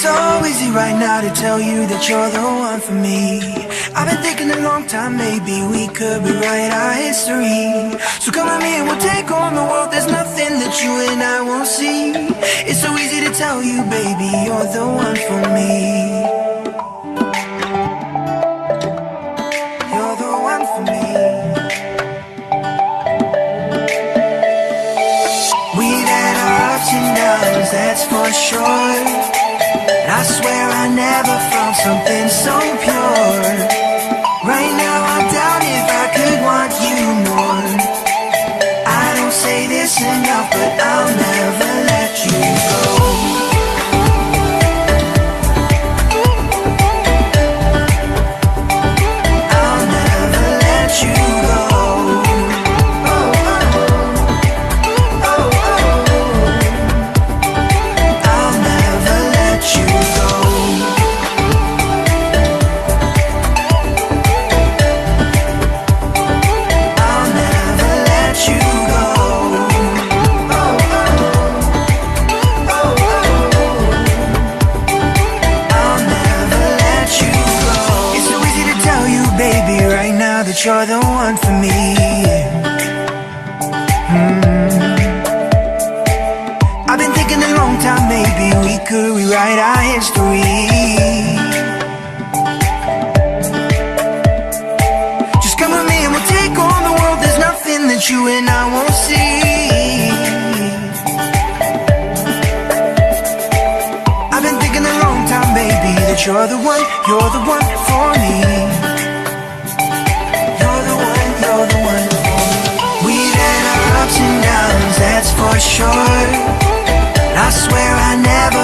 so easy right now to tell you that you're the one for me. I've been thinking a long time, maybe we could rewrite our history. So come with me and we'll take on the world. There's nothing that you and I won't see. It's so easy to tell you, baby, you're the one for me. You're the one for me. We've had our ups and downs, that's for sure. And I swear I never felt something so pure. Right now I doubt if I could want you more. I don't say this enough, but I'll never let you go. You're the one for me. I've been thinking a long time, maybe we could rewrite our history. Just come with me and we'll take on the world. There's nothing that you and I won't see. I've been thinking a long time, baby, that you're the one for me. We've had our ups and downs, that's for sure. I swear I never